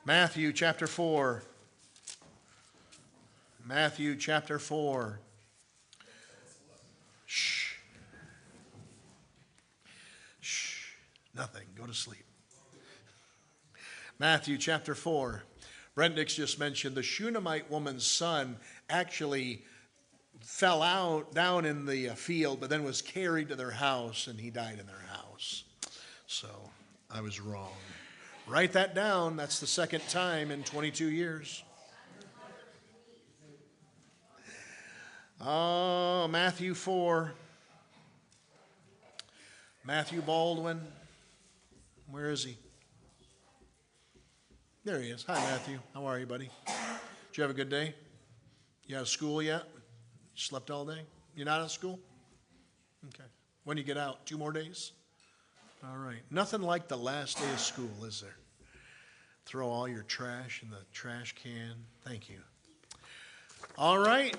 Matthew chapter 4. Matthew chapter 4. Shh. Shh. Nothing. Go to sleep. Matthew chapter 4. Brent Dix just mentioned the Shunammite woman's son actually fell out down in the field, but then was carried to their house, and he died in their house. So I was wrong. Write that down. That's the second time in 22 years. Oh, Matthew 4. Matthew Baldwin. Where is he? There he is. Hi, Matthew. How are you, buddy? Did you have a good day? You out of school yet? Slept all day? You're not out of school? Okay. When do you get out? 2 more days? All right. Nothing like the last day of school, is there? Throw all your trash in the trash can. Thank you. All right.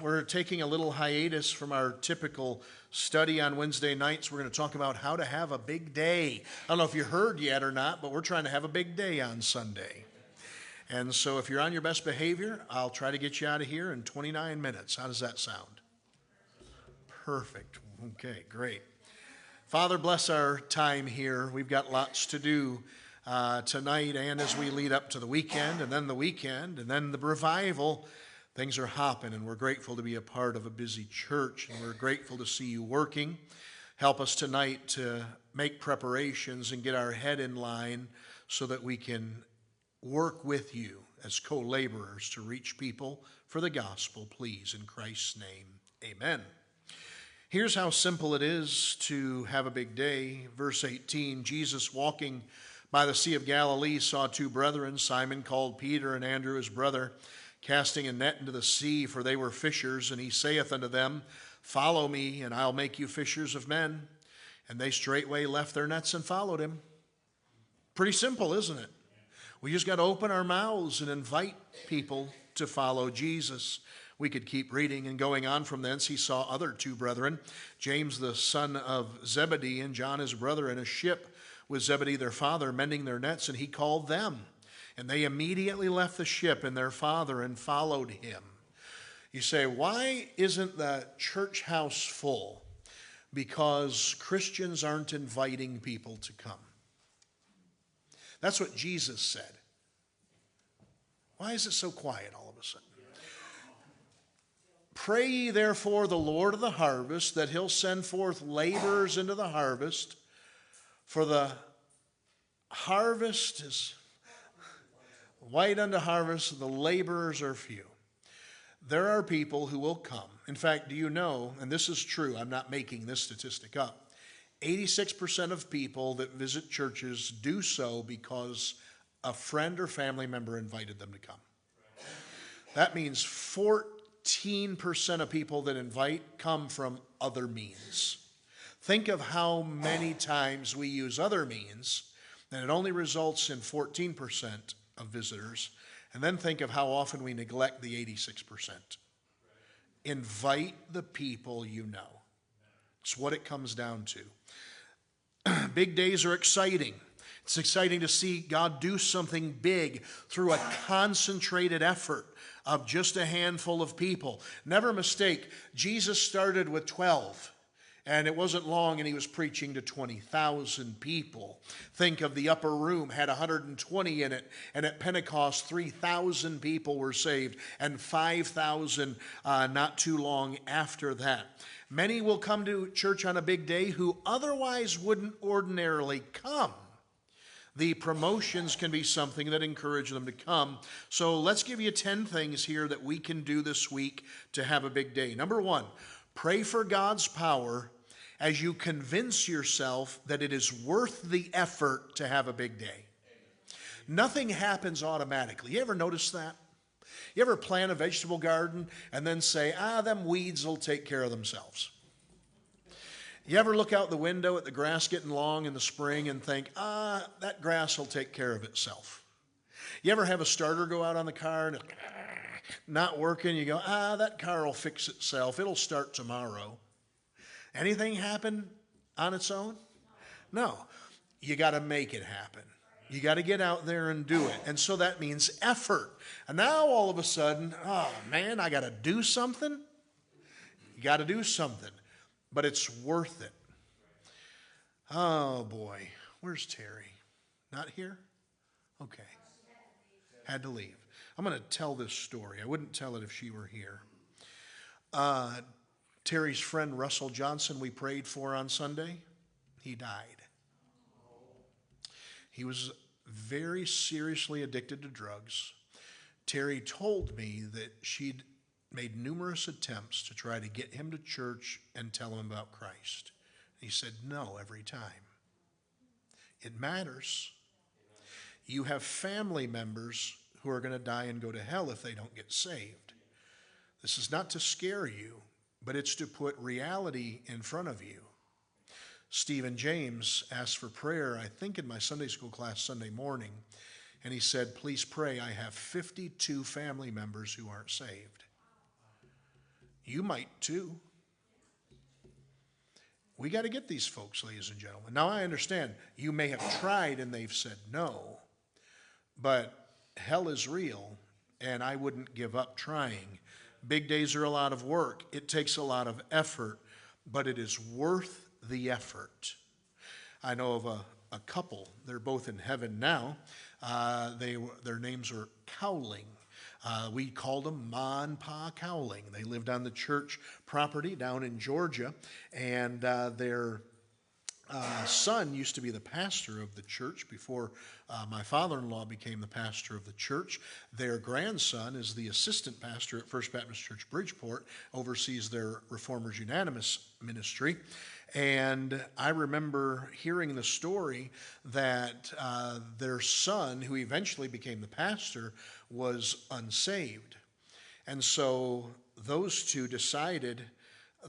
We're taking a little hiatus from our typical study on Wednesday nights. We're going to talk about how to have a big day. I don't know if you heard yet or not, but we're trying to have a big day on Sunday. And so if you're on your best behavior, I'll try to get you out of here in 29 minutes. How does that sound? Perfect. Okay, great. Father, bless our time here. We've got lots to do tonight and as we lead up to the weekend and then the revival. Things are hopping, and we're grateful to be a part of a busy church, and we're grateful to see you working. Help us tonight to make preparations and get our head in line so that we can work with you as co-laborers to reach people for the gospel, please, in Christ's name. Amen. Here's how simple it is to have a big day. Verse 18, Jesus walking by the Sea of Galilee saw 2 brethren, Simon called Peter and Andrew his brother, casting a net into the sea, for they were fishers. And he saith unto them, Follow me, and I'll make you fishers of men. And they straightway left their nets and followed him. Pretty simple, isn't it? We just got to open our mouths and invite people to follow Jesus. We could keep reading and going on from thence. He saw other 2 brethren, James the son of Zebedee and John his brother, in a ship with Zebedee their father, mending their nets, and he called them. And they immediately left the ship and their father and followed him. You say, why isn't the church house full? Because Christians aren't inviting people to come. That's what Jesus said. Why is it so quiet all of a sudden? Pray ye therefore the Lord of the harvest that he'll send forth laborers into the harvest, for the harvest is white unto harvest, the laborers are few. There are people who will come. In fact, do you know, and this is true, I'm not making this statistic up, 86% of people that visit churches do so because a friend or family member invited them to come. That means 14% of people that invite come from other means. Think of how many times we use other means, and it only results in 14% of visitors, and then think of how often we neglect the 86%. Invite the people you know. It's what it comes down to. Big days are exciting. It's exciting to see God do something big through a concentrated effort of just a handful of people. Never mistake, Jesus started with 12. And it wasn't long and he was preaching to 20,000 people. Think of the upper room, had 120 in it. And at Pentecost, 3,000 people were saved. And 5,000 not too long after that. Many will come to church on a big day who otherwise wouldn't ordinarily come. The promotions can be something that encourage them to come. So let's give you 10 things here that we can do this week to have a big day. Number 1. Pray for God's power as you convince yourself that it is worth the effort to have a big day. Nothing happens automatically. You ever notice that? You ever plant a vegetable garden and then say, them weeds will take care of themselves? You ever look out the window at the grass getting long in the spring and think, that grass will take care of itself? You ever have a starter go out on the car and not working? You go, that car will fix itself. It'll start tomorrow. Anything happen on its own? No. You got to make it happen. You got to get out there and do it. And so that means effort. And now all of a sudden, oh man, I got to do something. You got to do something. But it's worth it. Oh boy, where's Terry? Not here? Okay. Had to leave. I'm going to tell this story. I wouldn't tell it if she were here. Terry's friend Russell Johnson we prayed for on Sunday, he died. He was very seriously addicted to drugs. Terry told me that she'd made numerous attempts to try to get him to church and tell him about Christ. He said no every time. It matters. You have family members who are going to die and go to hell if they don't get saved. This is not to scare you, but it's to put reality in front of you. Stephen James asked for prayer, I think in my Sunday school class Sunday morning, and he said, please pray, I have 52 family members who aren't saved. You might too. We got to get these folks, ladies and gentlemen. Now I understand you may have tried and they've said no, but hell is real and I wouldn't give up trying. Big days are a lot of work. It takes a lot of effort, but it is worth the effort. I know of a couple. They're both in heaven now. Their names are Cowling. We called them Ma and Pa Cowling. They lived on the church property down in Georgia, and their son used to be the pastor of the church before my father-in-law became the pastor of the church. Their grandson is the assistant pastor at First Baptist Church Bridgeport, oversees their Reformers Unanimous ministry. And I remember hearing the story that their son, who eventually became the pastor, was unsaved. And so those two decided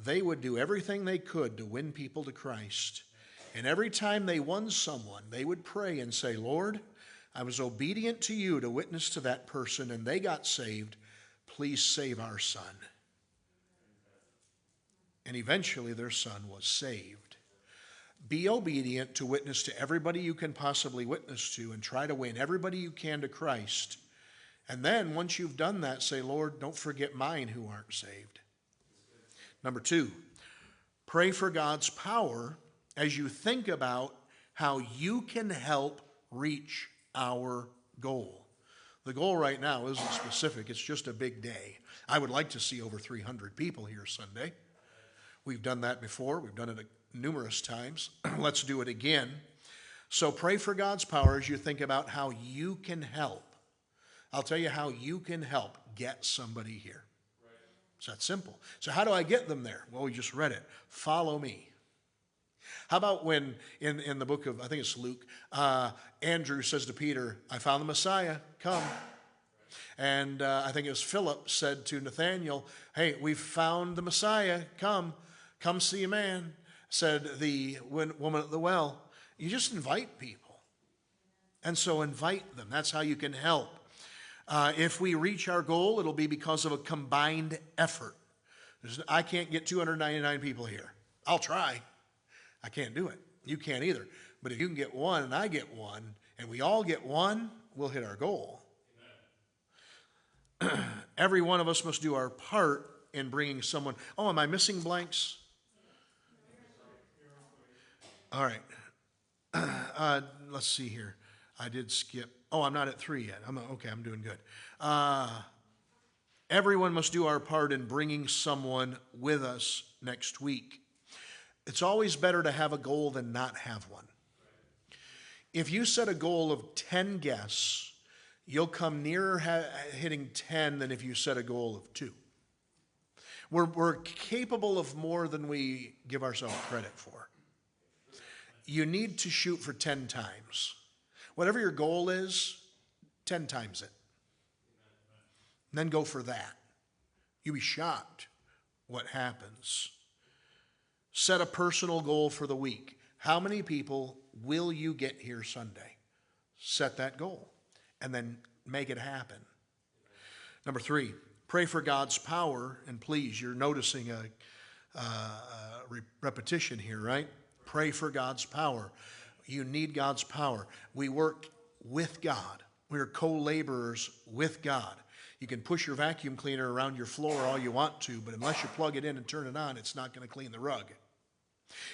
they would do everything they could to win people to Christ. And every time they won someone, they would pray and say, Lord, I was obedient to you to witness to that person, and they got saved. Please save our son. And eventually their son was saved. Be obedient to witness to everybody you can possibly witness to and try to win everybody you can to Christ. And then once you've done that, say, Lord, don't forget mine who aren't saved. Number 2, pray for God's power as you think about how you can help reach our goal. The goal right now isn't specific. It's just a big day. I would like to see over 300 people here Sunday. We've done that before. We've done it numerous times. Let's do it again. So pray for God's power as you think about how you can help. I'll tell you how you can help get somebody here. It's that simple. So how do I get them there? Well, we just read it. Follow me. How about when in the book of, I think it's Luke, Andrew says to Peter, I found the Messiah, come. And I think it was Philip said to Nathanael, hey, we've found the Messiah, come see a man. Said the woman at the well, you just invite people. And so invite them. That's how you can help. If we reach our goal, it'll be because of a combined effort. I can't get 299 people here. I'll try. I can't do it. You can't either. But if you can get one and I get one, and we all get one, we'll hit our goal. Every one of us must do our part in bringing someone. Oh, am I missing blanks? All right. Let's see here. I did skip. Oh, I'm not at 3 yet. I'm doing good. Everyone must do our part in bringing someone with us next week. It's always better to have a goal than not have one. If you set a goal of 10 guests, you'll come nearer hitting 10 than if you set a goal of 2. We're capable of more than we give ourselves credit for. You need to shoot for 10 times. Whatever your goal is, 10 times it. And then go for that. You'll be shocked what happens. Set a personal goal for the week. How many people will you get here Sunday? Set that goal and then make it happen. Number 3, pray for God's power. And please, you're noticing a repetition here, right? Pray for God's power. You need God's power. We work with God. We are co-laborers with God. You can push your vacuum cleaner around your floor all you want to, but unless you plug it in and turn it on, it's not going to clean the rug.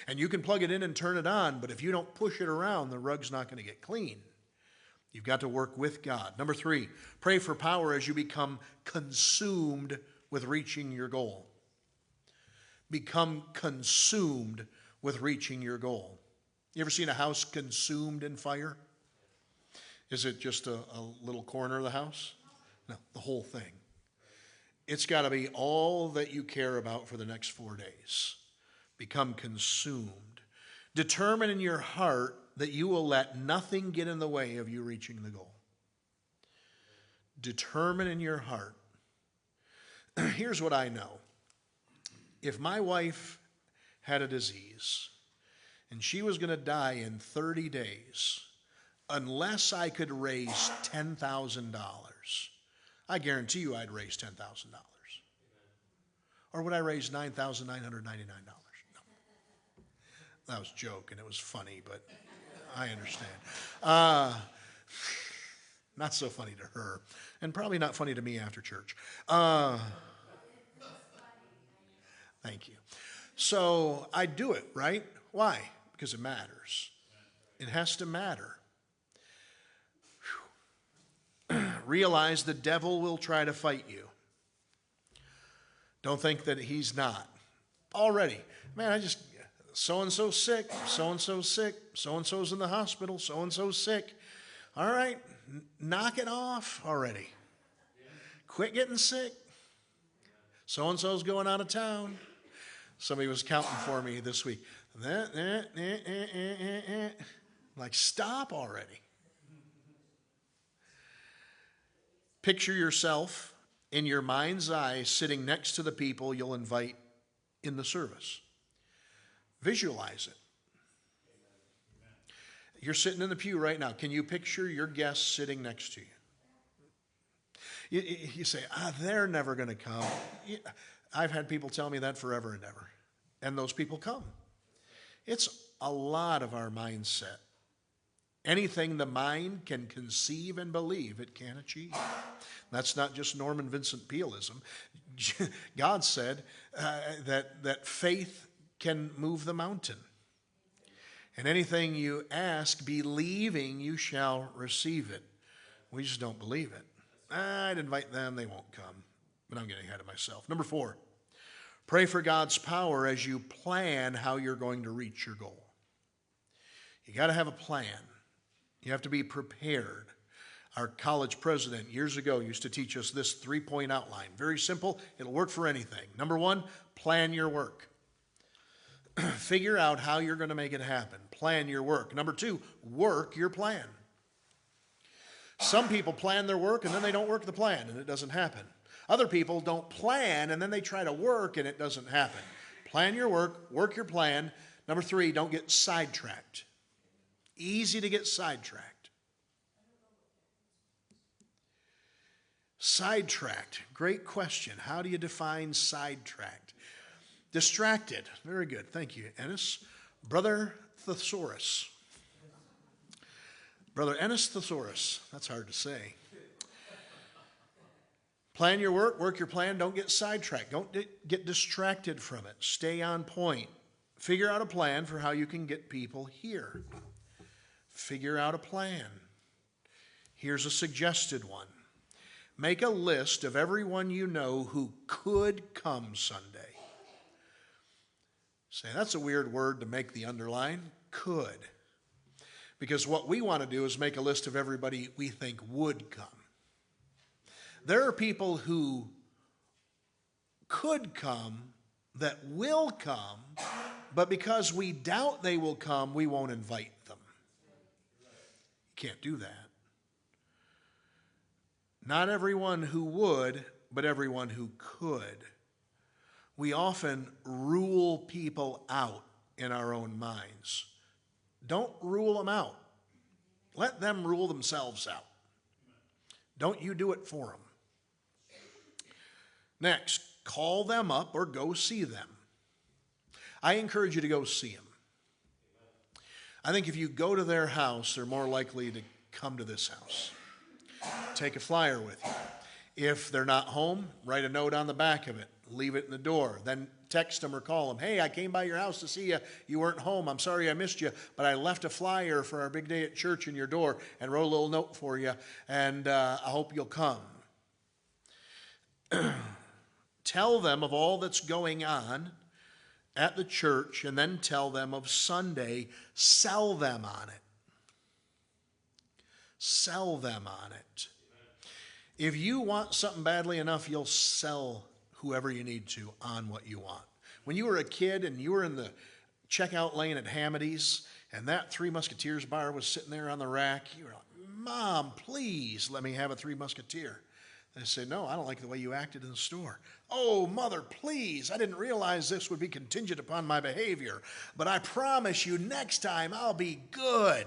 And you can plug it in and turn it on, but if you don't push it around, the rug's not going to get clean. You've got to work with God. Number 3, pray for power as you become consumed with reaching your goal. Become consumed with reaching your goal. You ever seen a house consumed in fire? Is it just a little corner of the house? No, the whole thing. It's got to be all that you care about for the next 4 days. Become consumed. Determine in your heart that you will let nothing get in the way of you reaching the goal. Determine in your heart. Here's what I know. If my wife had a disease and she was going to die in 30 days, unless I could raise $10,000, I guarantee you I'd raise $10,000. Or would I raise $9,999? No. That was a joke, and it was funny, but I understand. Not so funny to her, and probably not funny to me after church. Thank you. So I do it, right? Why? Because it matters. It has to matter. Realize the devil will try to fight you. Don't think that he's not. Already. Man, so-and-so's sick, so-and-so's sick, so-and-so's in the hospital, so-and-so's sick. All right, knock it off already. Quit getting sick. So-and-so's going out of town. Somebody was counting for me this week. Like, stop already. Picture yourself in your mind's eye sitting next to the people you'll invite in the service. Visualize it. You're sitting in the pew right now. Can you picture your guests sitting next to you? You say, they're never going to come. I've had people tell me that forever and ever. And those people come. It's a lot of our mindset. Anything the mind can conceive and believe, it can achieve. That's not just Norman Vincent Pealeism. God said that faith can move the mountain. And anything you ask, believing you shall receive it. We just don't believe it. I'd invite them, they won't come. But I'm getting ahead of myself. Number 4, pray for God's power as you plan how you're going to reach your goal. You got to have a plan. You have to be prepared. Our college president years ago used to teach us this 3-point outline. Very simple. It'll work for anything. Number 1, plan your work. Figure out how you're going to make it happen. Plan your work. Number 2, work your plan. Some people plan their work and then they don't work the plan and it doesn't happen. Other people don't plan and then they try to work and it doesn't happen. Plan your work your plan. Number 3, don't get sidetracked. Easy to get sidetracked. Sidetracked. Great question. How do you define sidetracked? Distracted. Very good. Thank you, Ennis. Brother Thesaurus. Brother Ennis Thesaurus. That's hard to say. Plan your work your plan. Don't get sidetracked. Don't get distracted from it. Stay on point. Figure out a plan for how you can get people here. Figure out a plan. Here's a suggested one. Make a list of everyone you know who could come Sunday. Say, that's a weird word to make the underline. Could. Because what we want to do is make a list of everybody we think would come. There are people who could come that will come, but because we doubt they will come, we won't invite them. You can't do that. Not everyone who would, but everyone who could. We often rule people out in our own minds. Don't rule them out. Let them rule themselves out. Don't you do it for them. Next, call them up or go see them. I encourage you to go see them. I think if you go to their house, they're more likely to come to this house. Take a flyer with you. If they're not home, write a note on the back of it. Leave it in the door. Then text them or call them. Hey, I came by your house to see you. You weren't home. I'm sorry I missed you, but I left a flyer for our big day at church in your door and wrote a little note for you, and I hope you'll come. Tell them of all that's going on at the church, and then tell them of Sunday. Sell them on it. Sell them on it. If you want something badly enough, you'll sell whoever you need to on what you want. When you were a kid and you were in the checkout lane at Hamidy's and that Three Musketeers bar was sitting there on the rack, you were like, Mom, please let me have a Three Musketeer. They say, no, I don't like the way you acted in the store. Oh, Mother, please, I didn't realize this would be contingent upon my behavior, but I promise you next time I'll be good.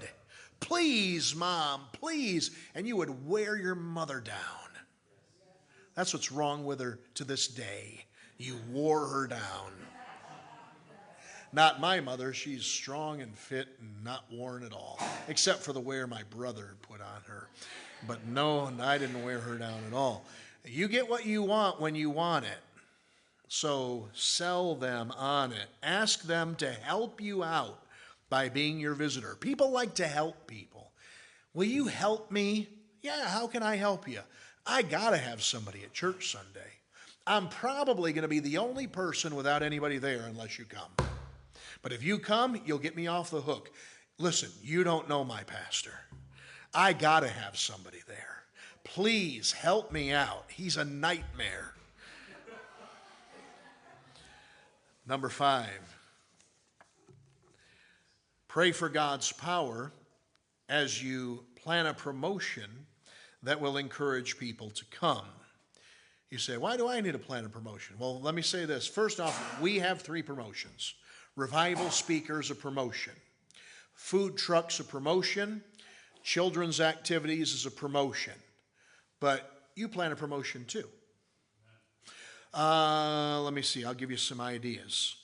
Please, Mom, please. And you would wear your mother down. That's what's wrong with her to this day. You wore her down. Not my mother. She's strong and fit and not worn at all, except for the wear my brother put on her. But no, I didn't wear her down at all. You get what you want when you want it. So sell them on it. Ask them to help you out by being your visitor. People like to help people. Will you help me? Yeah, how can I help you? I got to have somebody at church Sunday. I'm probably going to be the only person without anybody there unless you come. But if you come, you'll get me off the hook. Listen, you don't know my pastor. I got to have somebody there. Please help me out. He's a nightmare. Number 5, pray for God's power as you plan a promotion that will encourage people to come. You say, why do I need to plan a promotion? Well, let me say this. First off, we have 3 promotions. Revival speakers, a promotion. Food trucks, a promotion. Children's activities is a promotion. But you plan a promotion too. Let me see. I'll give you some ideas.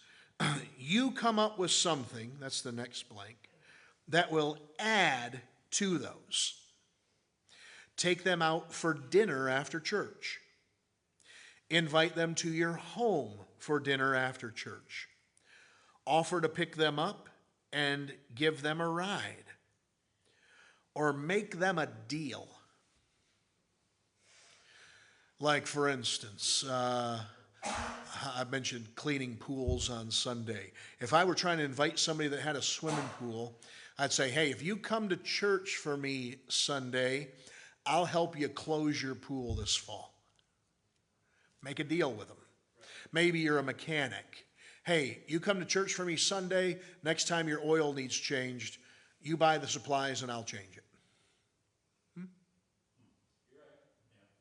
You come up with something, that's the next blank, that will add to those. Take them out for dinner after church. Invite them to your home for dinner after church. Offer to pick them up and give them a ride. Or make them a deal. Like, for instance, I mentioned cleaning pools on Sunday. If I were trying to invite somebody that had a swimming pool, I'd say, hey, if you come to church for me Sunday, I'll help you close your pool this fall. Make a deal with them. Maybe you're a mechanic. Hey, you come to church for me Sunday, next time your oil needs changed, you buy the supplies and I'll change it.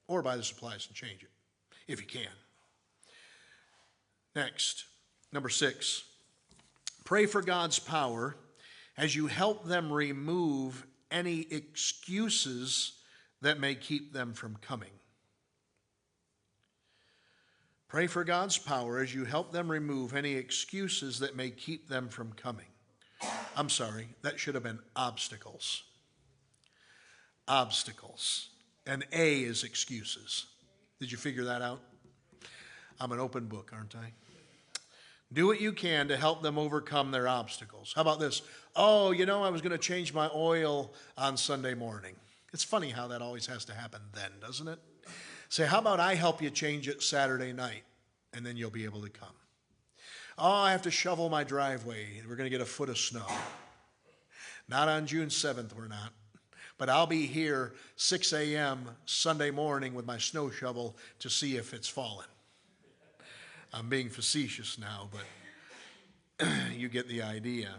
Or buy the supplies and change it, if you can. Next, number 6, pray for God's power as you help them remove any excuses that may keep them from coming. Pray for God's power as you help them remove any excuses that may keep them from coming. I'm sorry, that should have been obstacles. Obstacles. And A is excuses. Did you figure that out? I'm an open book, aren't I? Do what you can to help them overcome their obstacles. How about this? Oh, I was going to change my oil on Sunday morning. It's funny how that always has to happen then, doesn't it? Say, how about I help you change it Saturday night, and then you'll be able to come. Oh, I have to shovel my driveway. We're going to get a foot of snow. Not on June 7th, we're not. But I'll be here 6 a.m. Sunday morning with my snow shovel to see if it's fallen. I'm being facetious now, but you get the idea.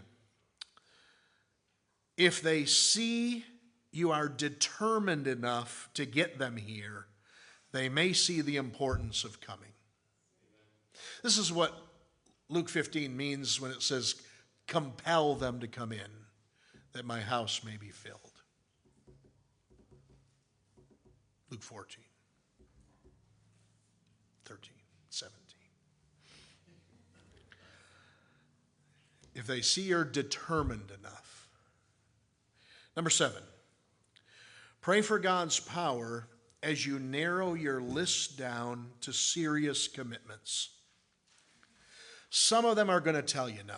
If they see you are determined enough to get them here, they may see the importance of coming. This is what Luke 15 means when it says, compel them to come in, that my house may be filled. Luke 14, 13, 17. If they see you're determined enough. Number 7, Pray for God's power as you narrow your list down to serious commitments. Some of them are going to tell you no.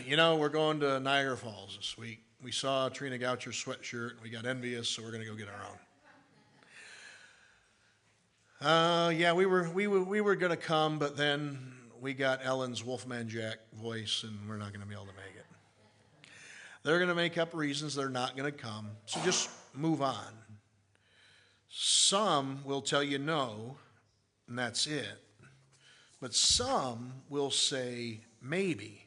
You know, we're going to Niagara Falls this week. We saw Trina Goucher's sweatshirt, and we got envious, so we're going to go get our own. Yeah, we were going to come, but then we got Ellen's Wolfman Jack voice, and we're not going to be able to make it. They're going to make up reasons they're not going to come, so just move on. Some will tell you no, and that's it. But some will say maybe.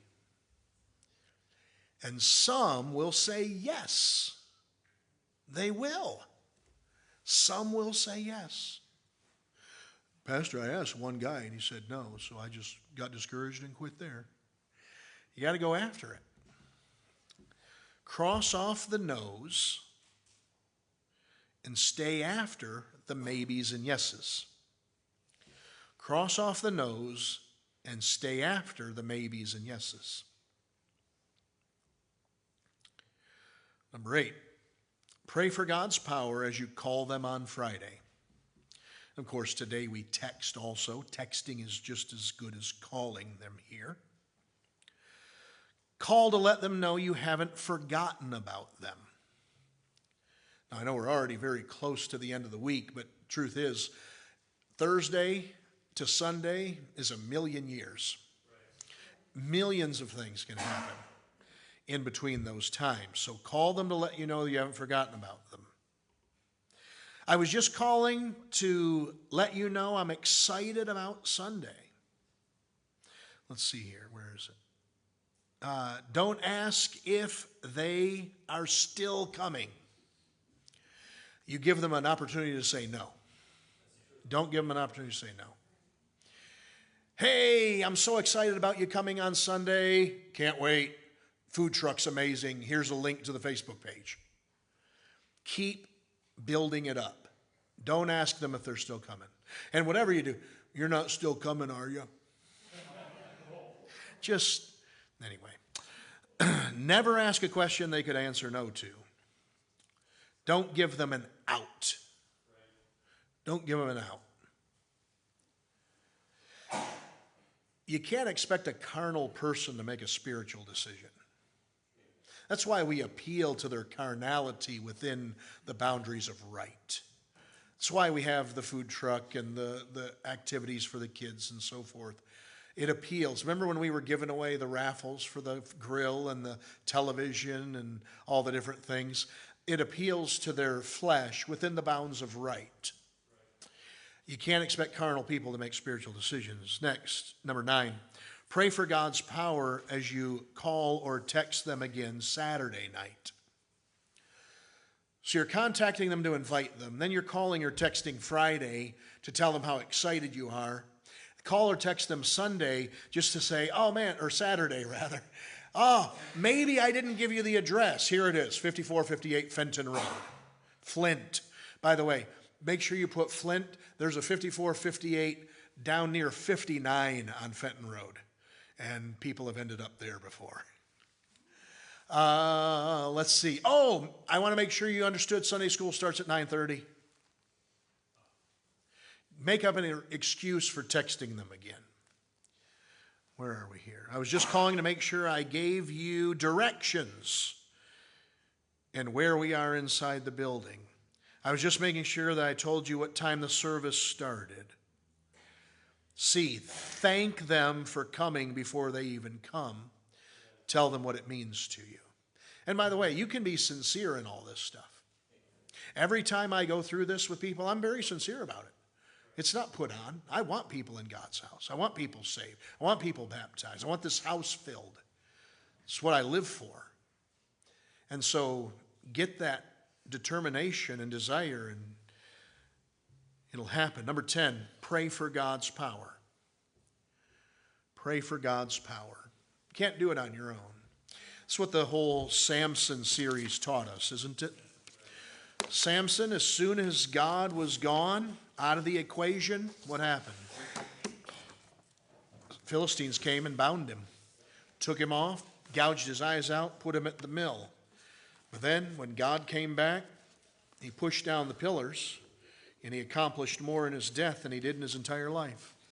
And some will say yes. They will. Some will say yes. Pastor, I asked one guy and he said no, so I just got discouraged and quit there. You got to go after it. Cross off the no's and stay after the maybes and yeses. Cross off the no's and stay after the maybes and yeses. Number 8, pray for God's power as you call them on Friday. Of course, today we text also. Texting is just as good as calling them here. Call to let them know you haven't forgotten about them. Now, I know we're already very close to the end of the week, but truth is, Thursday to Sunday is a million years. Millions of things can happen in between those times. So call them to let you know you haven't forgotten about them. I was just calling to let you know I'm excited about Sunday. Let's see here. Where is it? Don't ask if they are still coming. You give them an opportunity to say no. Don't give them an opportunity to say no. Hey, I'm so excited about you coming on Sunday. Can't wait. Food truck's amazing. Here's a link to the Facebook page. Keep building it up. Don't ask them if they're still coming. And whatever you do, you're not still coming, are you? Just, anyway. Never ask a question they could answer no to. Don't give them an out. Don't give them an out. You can't expect a carnal person to make a spiritual decision. That's why we appeal to their carnality within the boundaries of right. That's why we have the food truck and the activities for the kids and so forth. It appeals. Remember when we were giving away the raffles for the grill and the television and all the different things? It appeals to their flesh within the bounds of right. You can't expect carnal people to make spiritual decisions. Next, number 9. Pray for God's power as you call or text them again Saturday night. So you're contacting them to invite them. Then you're calling or texting Friday to tell them how excited you are. Call or text them Sunday just to say, oh man, or Saturday rather. Oh, maybe I didn't give you the address. Here it is, 5458 Fenton Road, Flint. By the way, make sure you put Flint. There's a 5458 down near 59 on Fenton Road. And people have ended up there before. Let's see. Oh, I want to make sure you understood Sunday school starts at 9:30. Make up an excuse for texting them again. Where are we here? I was just calling to make sure I gave you directions and where we are inside the building. I was just making sure that I told you what time the service started. C, thank them for coming before they even come. Tell them what it means to you. And by the way, you can be sincere in all this stuff. Every time I go through this with people, I'm very sincere about it. It's not put on. I want people in God's house. I want people saved. I want people baptized. I want this house filled. It's what I live for. And so get that determination and desire and it'll happen. Number 10, pray for God's power. Pray for God's power. You can't do it on your own. That's what the whole Samson series taught us, isn't it? Samson, as soon as God was gone out of the equation, what happened? Philistines came and bound him, took him off, gouged his eyes out, put him at the mill. But then when God came back, he pushed down the pillars, and he accomplished more in his death than he did in his entire life.